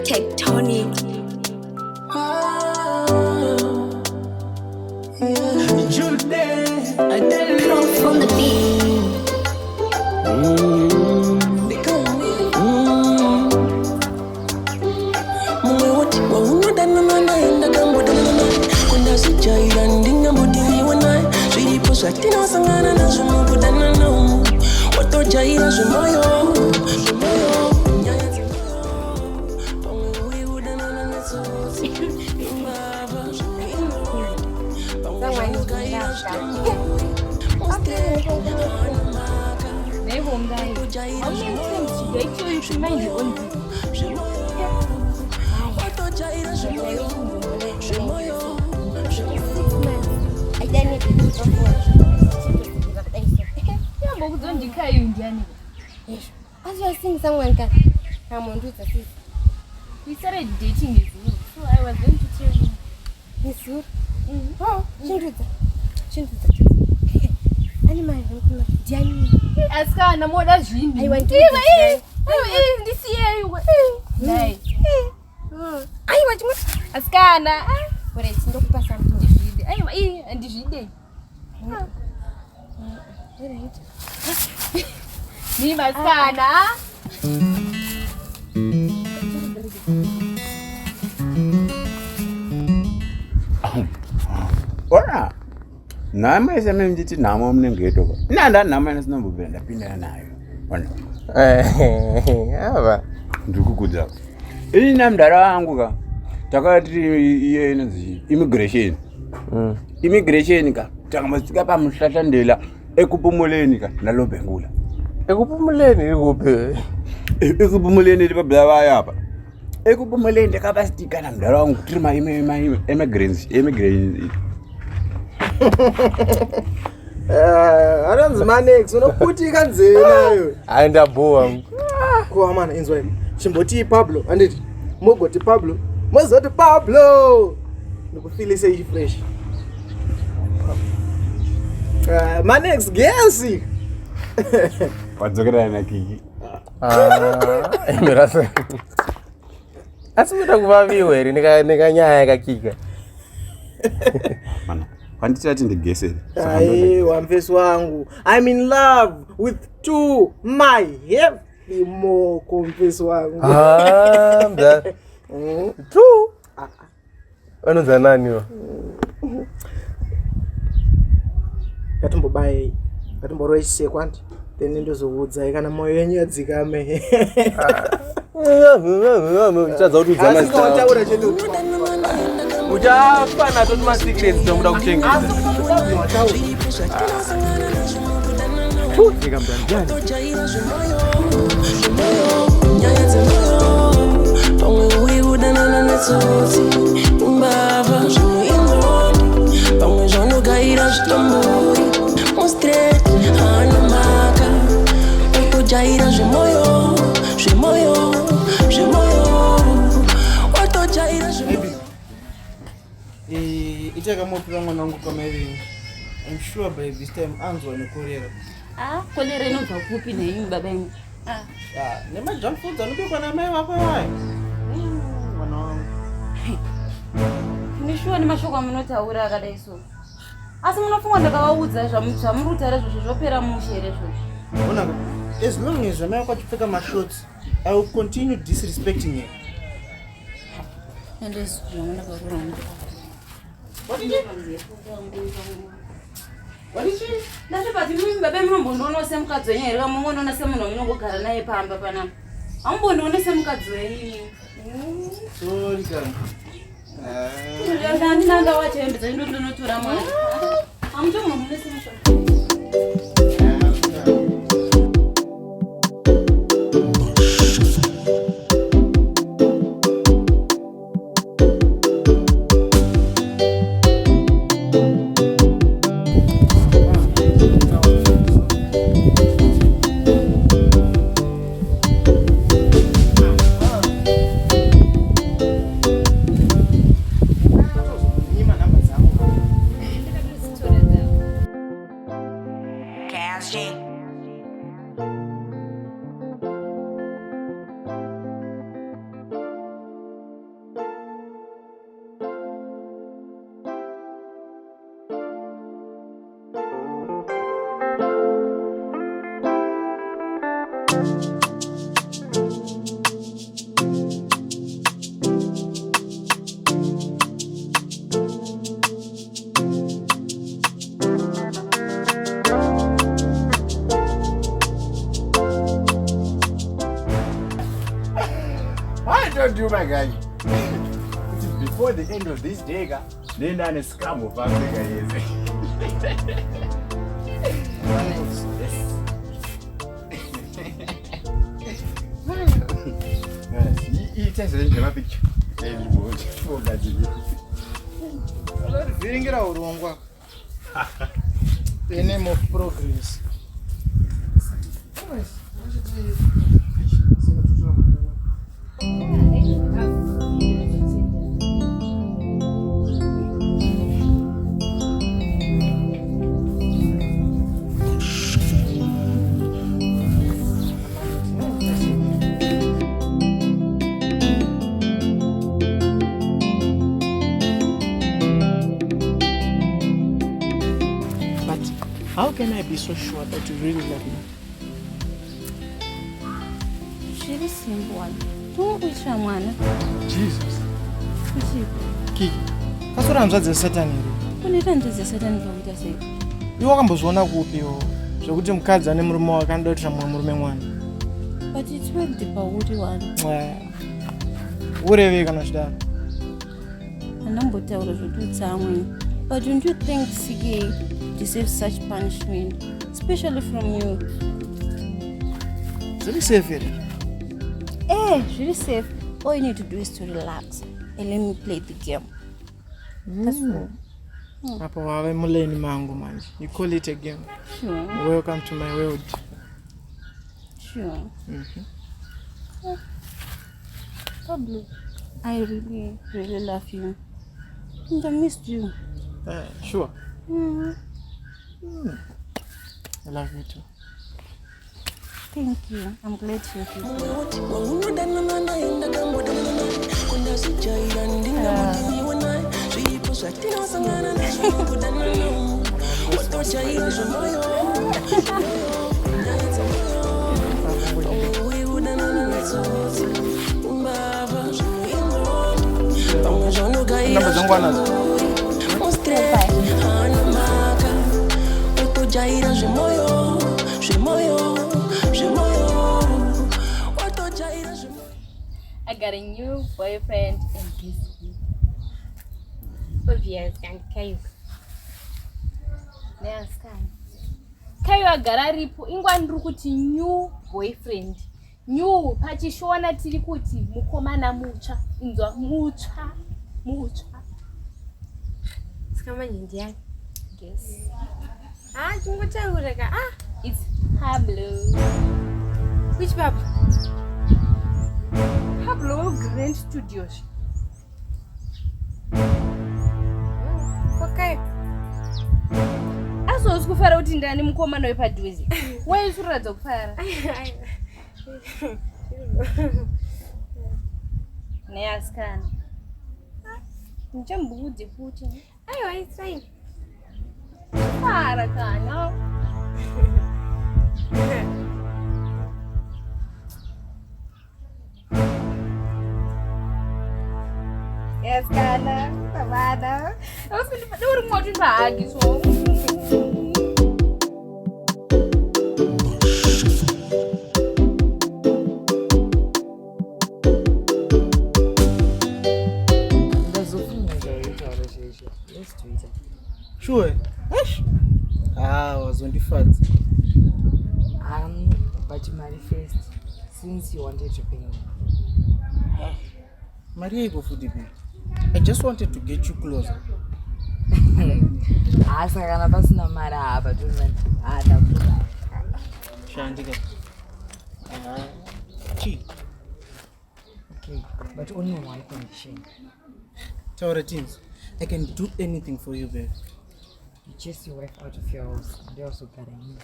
Tectonic. Pro from the beat. As you are seeing someone can come on to the city. We started dating this week, so I was going to tell you. This week? Oh, Shinduza. Animal, Diani. Askana, more than you. I want to this year. Nice. I want to Askana. What I think of something. And this day. Me, Askana. Ora. Nama iseme mjiti nama mnengeto. Nanda nama nasinambubenda pinda nayo. Ona. Ava. Ndikukuza. Ini namdara wangu ka. Takati iye inonzi immigration. Immigration ka. Takamasika pa mhlathandela ekupumuleni ka nalobhengula. Ekupumuleni ikuphi? Ekupumuleni libabla bayapha. Ekupumuleni ndakabasitika namdara wangu kutrima immigrants. Aranzi manex unokuthi kanzena yo. Hayi ndabuwa. Kwa mana enzwa chimboti Pablo anditi mogoti Pablo mozoti Pablo nikufile sei fresh manex gesi Wadzokera na kiki. Emirasa. Asimita kuvaviwe ri nikanyaya yakakika. Mana Panditati ndigese. Ai wamfesi wangu I'm in love with two my heavy more confess wangu. Mda. True. Wanonza nani wa? Katumbo roise kwanti then ndozowudza kana moyo yenyu yadzikame. Chaza kuti udzama Asi notaura chedu. Uchafana toti ma secrets tomuda kuchengeta. Nikambanjani. Itaka mopira mwanangu kama hivi. I'm sure by this time anzwa ni kolera. Kolera inobva kupi nenyumba baba yangu? Nema junk food anobekwa na mai wako wapi? Mwana wangu. Nishuwa ni mashoko amunotaura akadai so. Asi munofunga ndakavaudza zvamurutare zvozvo zvopera mushere zvozvo. Ona, as long as mai wako achipfeka mashots, I will continue disrespecting him. And this is What did you? What did you? That's about you, baby. I'm going to know some cuts. I'm going to know some of them. I'm going to know some cuts. Sorry, I'm doing this. shuma guy. Before the end of this day, then a scam of Africa is. It is a picture. Vingira urongwa. The name of progress. How can I be so sure that you really love me? It's really simple. Don't wish someone. Jesus. Kiki. That's what I'm saying. Satan. You wakambozviona kupiwo zvokuti mukadzi ane murume wakandoitira mumwe murume mwana. But it's worth the power one. Ureve kana zvidaro. Anambotaura zvotutsa amweni. But don't you think Sigi deserves such punishment, especially from you? It's really safe here. It's really safe. All you need to do is to relax and let me play the game. That's all. Papa, wawe muleni mangu manje. You call it a game. Sure. Welcome to my world. Sure. Pablo, I really, really love you. And I missed you. Sure. I love you too. Thank you. I'm glad you feel I got a new boyfriend and this week. Obvious and Kayo. Yes, Kayo agara ripo ingwa ndiri kuti new boyfriend. New pachishona tiri kuti mukomana mutsva. Inzwa mutsva. Sikamanye ndiani? Yes. Tingotauraka. It's Pablo. Which Pablo? Pablo Grand Studios. Okay. Aso kufara kuti ndani mukomana wepadhuze. Wewe usuradza kufara. Neaskana. Njambudze futhi. Aiwa, it's fine. Para kana. Yes, kana. Babada. Uri moti bhagi so. Sure. Was on the fans. But marry first, since you wanted to pay me. Maria, go for the bill. I just wanted to get you closer. Asakana pasina mara but Shandika. Chi. Okay, but only on one condition. Tauratins, I can do anything for you, babe. You chase your wife out of your house and they also got me.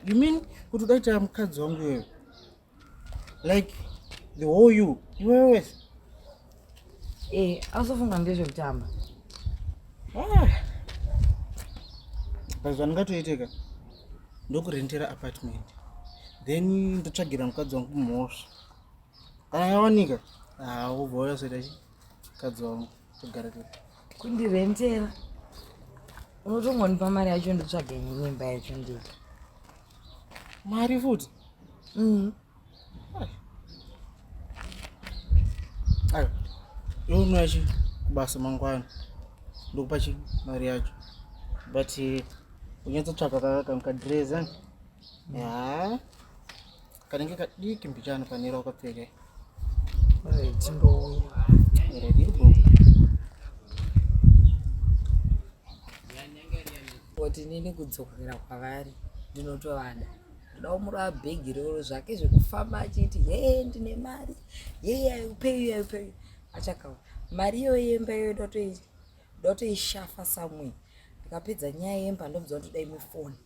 You mean kutudaita mukadzi wangu wewe? Like the whole you were with? Asofunga ndezvekutamba. Pazva ndingatoiteka ndokurentera apartment, then ndotsvagira mukadzi wangu mhosva. Kana yawanika wobva wauya soita mukadzi wangu togara toda. Kundirentera unotongonipa mari yacho ndotsvaga nyimba yacho ndiki. Mari futi? unoachi kubasa mangwana ndokupa mari yacho but unyatsotsvaka kakadreza ya kanenge kadiki mbichana panera wakapfeka tindouya riribo kuti nini kudzokera kwavari ndinotovada ndoda kumurova bhegi roro zvake zvekufamba achiti ye ndine mari ye upeyu achakawa mari iyoyo yemba iyoyo ndotoishafa samwe ndikapedza nyaya yemba ndomudza kuti dai mufoni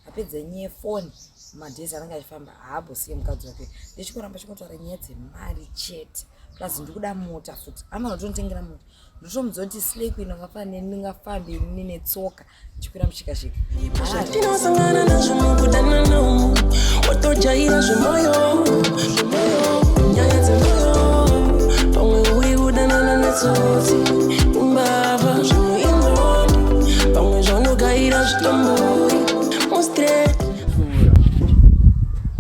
apedza nyaya yefoni madhezi anenge achifamba haabosiye mukadzi wake ndichikoramba chikotaura nyaya dzemari chete plazi ndikuda mota futi amana kutonditengera mota ndotomudza kuti slay queen angafane ndingafambi nine tsoka ndichikwira mushikashika tinosangana nazvo mukudana nomu watojaira zvemoyo nyaya dzemoyo pamwe uri kudanana netsotsi imbavha zvemuingoni pamwe zvaunogaira zvitombori mustre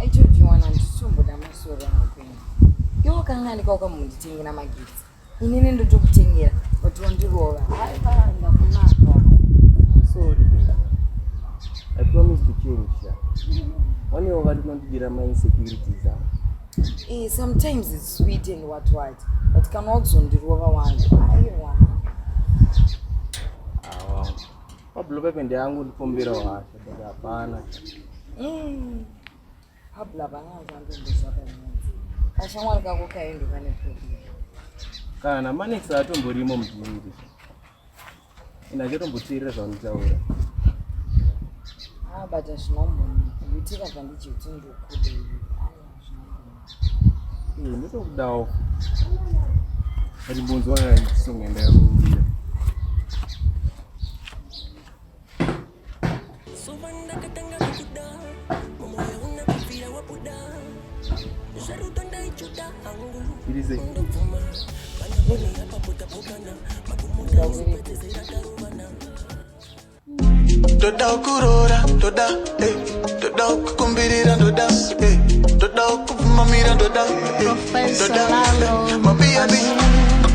aichojiwana nditomboda masoro akwena iwo kanganika ukamunditengera magetsi inini ndotokutengera watondirova aipaanda kunaka sorry I promise to change one year over to my insecurities sometimes it's sweet and what but can also ndirova wangu aiwa Pablo pepe ndiangu ndipombera washa hapana Pablo bangaza ndondozapa mwenzi kashamwari kako kaendo kane problem kana manex atomborimo mudini inachotomboteerera zvaunitaura but azvinomboni kuitika pandichiti ndokude ndotokudawo rimbonzwa ndisongenda yakuuya irize toda kurora toda kukumbirira toda kuvumamira toda mabiabi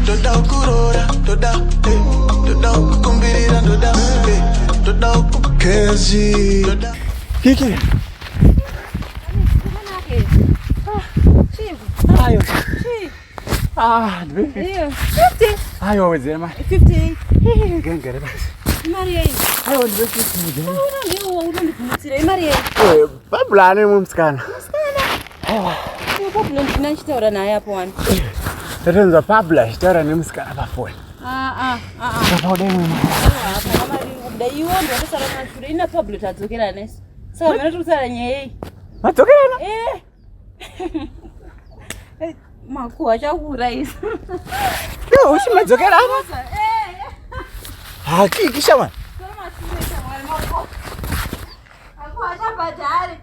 toda kurora toda kukumbirira toda kukezi Kiki. Ayo. Ndebe. 50. Ayo wezera mari. 50. Gengere basi. Mari yei. Ayo ndebe 50. Unondikudzira imari yei. Babulane mumsikana. Aiwa. Pablo ndinachitaura naye apo wani. Tatenza Pablo achitaura nemusikana pafoni. Papa udai mama. Apa mari kudai iwo ndosara mashure ina Pablo tadzokera nesi. Saka mena tukusara nyei. Madzokerana? Makuwa chakuuraisa. Yo, uchimadzokerana? Kiki shama. Makuwa chabhadhari.